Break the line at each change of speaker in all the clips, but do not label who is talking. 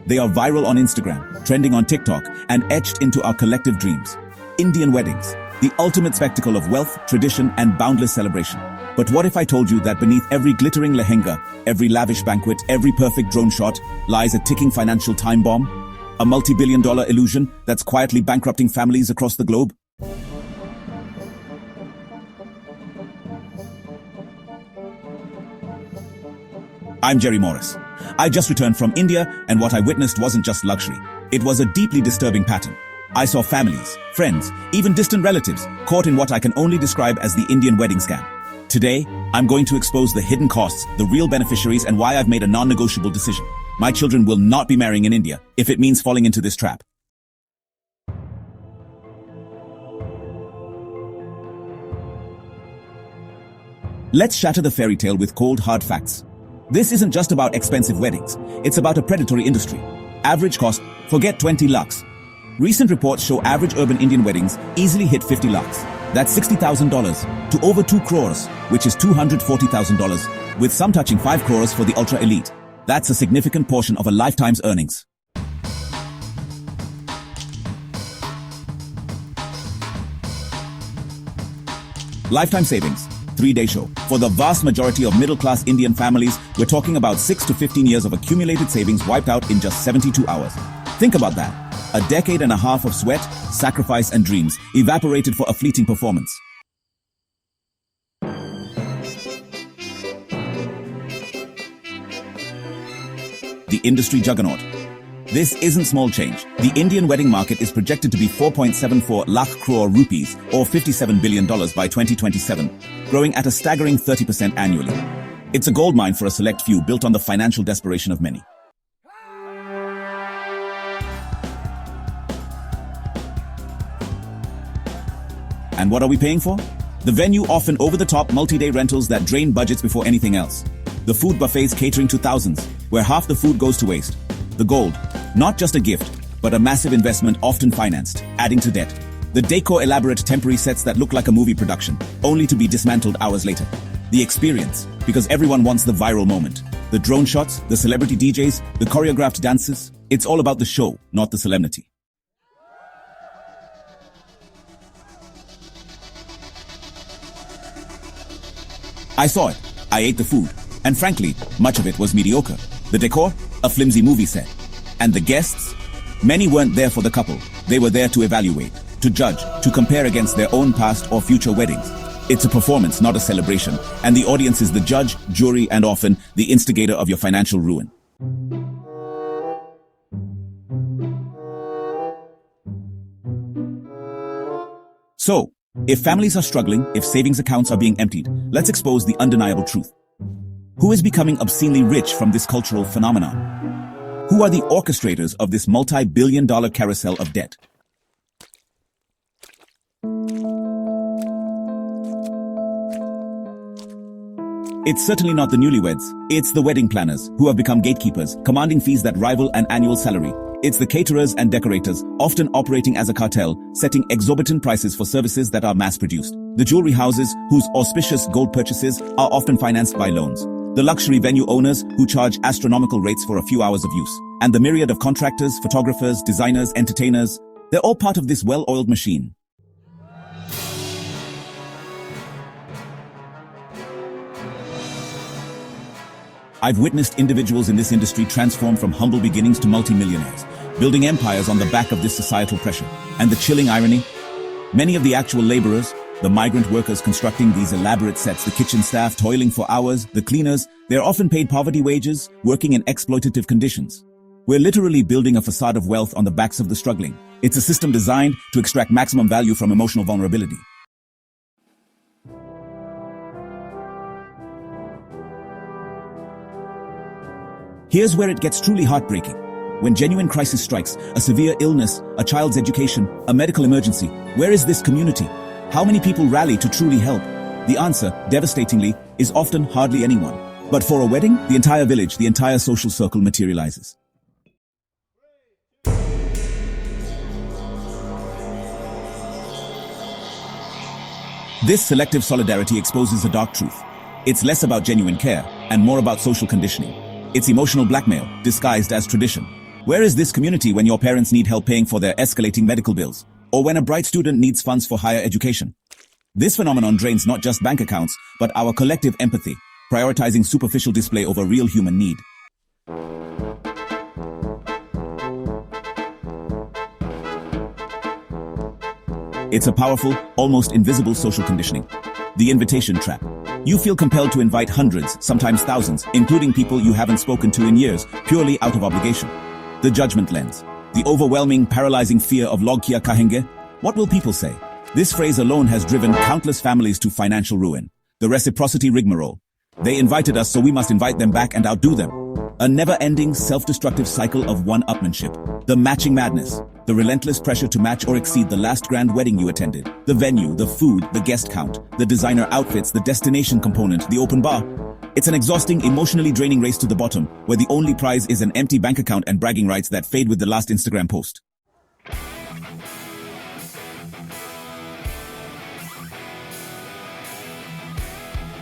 They are viral on Instagram, trending on TikTok, and etched into our collective dreams. Indian weddings, the ultimate spectacle of wealth, tradition, and boundless celebration. But what if I told you that beneath every glittering lehenga, every lavish banquet, every perfect drone shot, lies a ticking financial time bomb? A multi-billion-dollar illusion that's quietly bankrupting families across the globe? I'm Jerry Moras. I just returned from India, and what I witnessed wasn't just luxury. It was a deeply disturbing pattern. I saw families, friends, even distant relatives caught in what I can only describe as the Indian wedding scam. Today, I'm going to expose the hidden costs, the real beneficiaries, and why I've made a non-negotiable decision. My children will not be marrying in India if it means falling into this trap. Let's shatter the fairy tale with cold, hard facts. This isn't just about expensive weddings. It's about a predatory industry. Average cost, forget 20 lakhs. Recent reports show average urban Indian weddings easily hit 50 lakhs. That's $60,000 to over 2 crores, which is $240,000, with some touching 5 crores for the ultra-elite. That's a significant portion of a lifetime's earnings. Lifetime savings. 3-day show. For the vast majority of middle-class Indian families, we're talking about 6 to 15 years of accumulated savings wiped out in just 72 hours. Think about that. A decade and a half of sweat, sacrifice, and dreams evaporated for a fleeting performance. The industry juggernaut. This isn't small change. The Indian wedding market is projected to be 4.74 lakh crore rupees, or $57 billion by 2027, growing at a staggering 30% annually. It's a goldmine for a select few built on the financial desperation of many. And what are we paying for? The venue, often over-the-top multi-day rentals that drain budgets before anything else. The food buffets catering to thousands, where half the food goes to waste. The gold, not just a gift, but a massive investment often financed, adding to debt. The décor, elaborate temporary sets that look like a movie production, only to be dismantled hours later. The experience, because everyone wants the viral moment. The drone shots, the celebrity DJs, the choreographed dances. It's all about the show, not the solemnity. I saw it. I ate the food. And frankly, much of it was mediocre. The decor? A flimsy movie set. And the guests? Many weren't there for the couple. They were there to evaluate, to judge, to compare against their own past or future weddings. It's a performance, not a celebration. And the audience is the judge, jury, and often the instigator of your financial ruin. So, if families are struggling, if savings accounts are being emptied, let's expose the undeniable truth. Who is becoming obscenely rich from this cultural phenomenon? Who are the orchestrators of this multi-billion-dollar carousel of debt? It's certainly not the newlyweds. It's the wedding planners who have become gatekeepers, commanding fees that rival an annual salary. It's the caterers and decorators, often operating as a cartel, setting exorbitant prices for services that are mass-produced. The jewelry houses, whose auspicious gold purchases are often financed by loans. The luxury venue owners, who charge astronomical rates for a few hours of use. And the myriad of contractors, photographers, designers, entertainers. They're all part of this well-oiled machine. I've witnessed individuals in this industry transform from humble beginnings to multi-millionaires, building empires on the back of this societal pressure. And the chilling irony? Many of the actual laborers, the migrant workers constructing these elaborate sets, the kitchen staff toiling for hours, the cleaners, they're often paid poverty wages, working in exploitative conditions. We're literally building a facade of wealth on the backs of the struggling. It's a system designed to extract maximum value from emotional vulnerability. Here's where it gets truly heartbreaking. When genuine crisis strikes, a severe illness, a child's education, a medical emergency, where is this community? How many people rally to truly help? The answer, devastatingly, is often hardly anyone. But for a wedding, the entire village, the entire social circle materializes. This selective solidarity exposes a dark truth. It's less about genuine care and more about social conditioning. It's emotional blackmail disguised as tradition. Where is this community when your parents need help paying for their escalating medical bills, or when a bright student needs funds for higher education? This phenomenon drains not just bank accounts, but our collective empathy, prioritizing superficial display over real human need. It's a powerful, almost invisible social conditioning. The invitation trap. You feel compelled to invite hundreds, sometimes thousands, including people you haven't spoken to in years, purely out of obligation. The judgment lens. The overwhelming, paralyzing fear of log kia kahenge. What will people say? This phrase alone has driven countless families to financial ruin. The reciprocity rigmarole. They invited us, so we must invite them back and outdo them. A never-ending, self-destructive cycle of one-upmanship. The matching madness. The relentless pressure to match or exceed the last grand wedding you attended. The venue, the food, the guest count, the designer outfits, the destination component, the open bar. It's an exhausting, emotionally draining race to the bottom, where the only prize is an empty bank account and bragging rights that fade with the last Instagram post.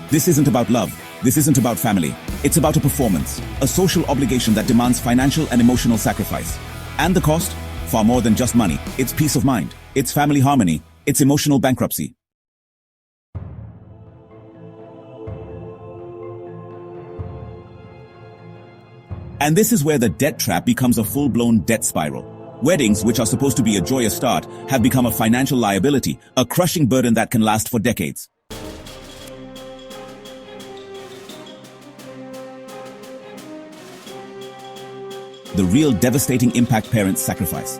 This isn't about love. This isn't about family. It's about a performance, a social obligation that demands financial and emotional sacrifice. And the cost? Far more than just money. It's peace of mind. It's family harmony. It's emotional bankruptcy. And this is where the debt trap becomes a full-blown debt spiral. Weddings, which are supposed to be a joyous start, have become a financial liability, a crushing burden that can last for decades. The real devastating impact parents sacrifice.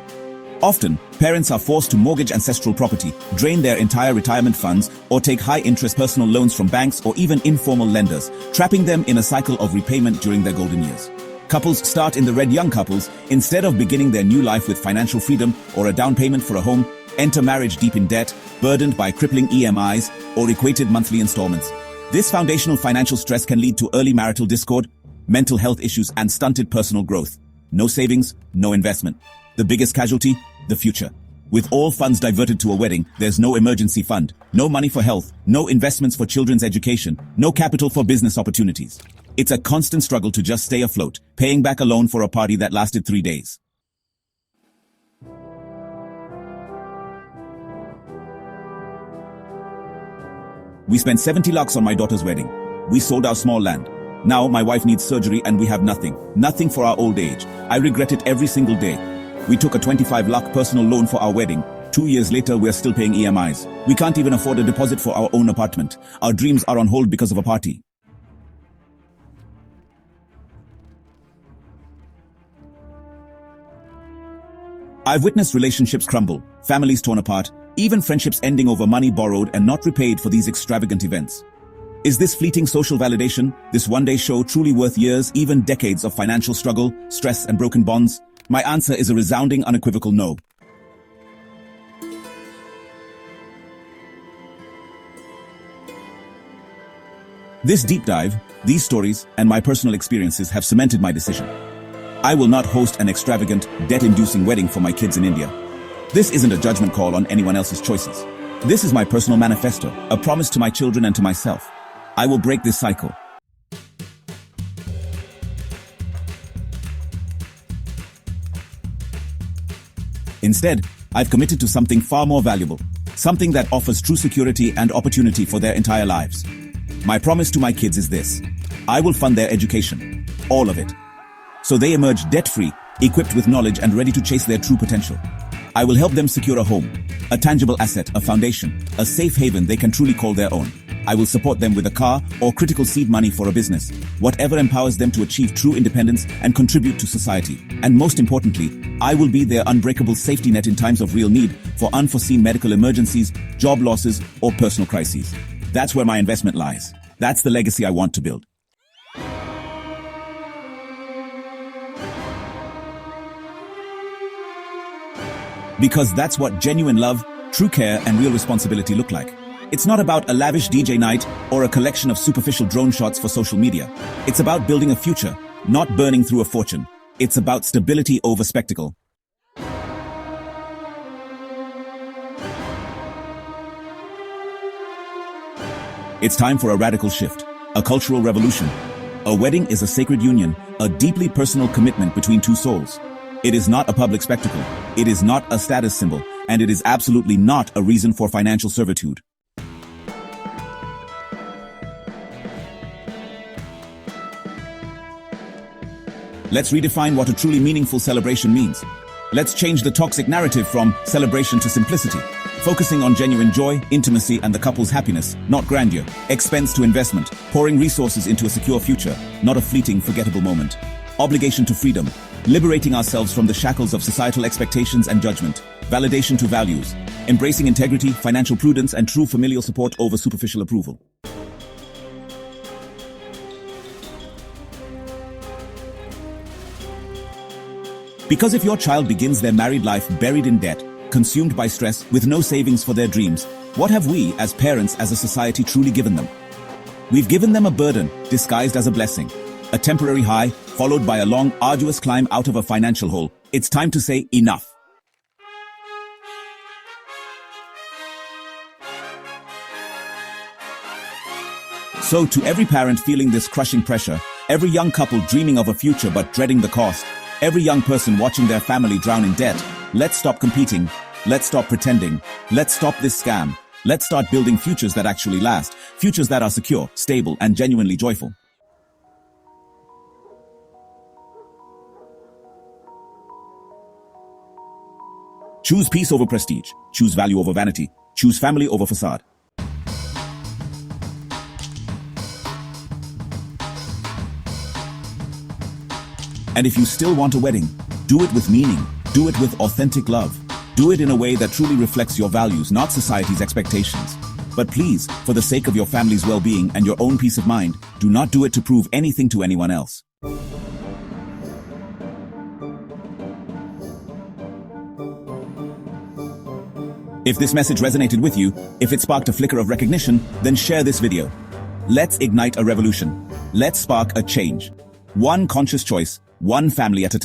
Often, parents are forced to mortgage ancestral property, drain their entire retirement funds, or take high-interest personal loans from banks or even informal lenders, trapping them in a cycle of repayment during their golden years. Couples start in the red. Young couples, instead of beginning their new life with financial freedom or a down payment for a home, enter marriage deep in debt, burdened by crippling EMIs or equated monthly installments. This foundational financial stress can lead to early marital discord, mental health issues, and stunted personal growth. No savings, no investment. The biggest casualty? The future. With all funds diverted to a wedding, there's no emergency fund, no money for health, no investments for children's education, no capital for business opportunities. It's a constant struggle to just stay afloat, paying back a loan for a party that lasted 3 days. We spent 70 lakhs on my daughter's wedding. We sold our small land. Now my wife needs surgery and we have nothing. Nothing for our old age. I regret it every single day. We took a 25 lakh personal loan for our wedding. 2 years later, we're still paying EMIs. We can't even afford a deposit for our own apartment. Our dreams are on hold because of a party. I've witnessed relationships crumble, families torn apart, even friendships ending over money borrowed and not repaid for these extravagant events. Is this fleeting social validation, this one-day show, truly worth years, even decades of financial struggle, stress, and broken bonds? My answer is a resounding, unequivocal no. This deep dive, these stories, and my personal experiences have cemented my decision. I will not host an extravagant, debt-inducing wedding for my kids in India. This isn't a judgment call on anyone else's choices. This is my personal manifesto, a promise to my children and to myself. I will break this cycle. Instead, I've committed to something far more valuable, something that offers true security and opportunity for their entire lives. My promise to my kids is this: I will fund their education, all of it, so they emerge debt-free, equipped with knowledge and ready to chase their true potential. I will help them secure a home, a tangible asset, a foundation, a safe haven they can truly call their own. I will support them with a car or critical seed money for a business, whatever empowers them to achieve true independence and contribute to society. And most importantly, I will be their unbreakable safety net in times of real need for unforeseen medical emergencies, job losses, or personal crises. That's where my investment lies. That's the legacy I want to build. Because that's what genuine love, true care, and real responsibility look like. It's not about a lavish DJ night or a collection of superficial drone shots for social media. It's about building a future, not burning through a fortune. It's about stability over spectacle. It's time for a radical shift, a cultural revolution. A wedding is a sacred union, a deeply personal commitment between two souls. It is not a public spectacle. It is not a status symbol, and it is absolutely not a reason for financial servitude. Let's redefine what a truly meaningful celebration means. Let's change the toxic narrative from celebration to simplicity, focusing on genuine joy, intimacy, and the couple's happiness, not grandeur. Expense to investment, pouring resources into a secure future, not a fleeting, forgettable moment. Obligation to freedom, liberating ourselves from the shackles of societal expectations and judgment. Validation to values, embracing integrity, financial prudence, and true familial support over superficial approval. Because if your child begins their married life buried in debt, consumed by stress, with no savings for their dreams, what have we, as parents, as a society, truly given them? We've given them a burden, disguised as a blessing. A temporary high, followed by a long, arduous climb out of a financial hole. It's time to say enough. So, to every parent feeling this crushing pressure, every young couple dreaming of a future but dreading the cost, every young person watching their family drown in debt, let's stop competing, let's stop pretending, let's stop this scam, let's start building futures that actually last, futures that are secure, stable, and genuinely joyful. Choose peace over prestige, choose value over vanity, choose family over facade. And if you still want a wedding, do it with meaning, do it with authentic love, do it in a way that truly reflects your values, not society's expectations. But please, for the sake of your family's well-being and your own peace of mind, do not do it to prove anything to anyone else. If this message resonated with you, if it sparked a flicker of recognition, then share this video. Let's ignite a revolution. Let's spark a change. One conscious choice, one family at a time.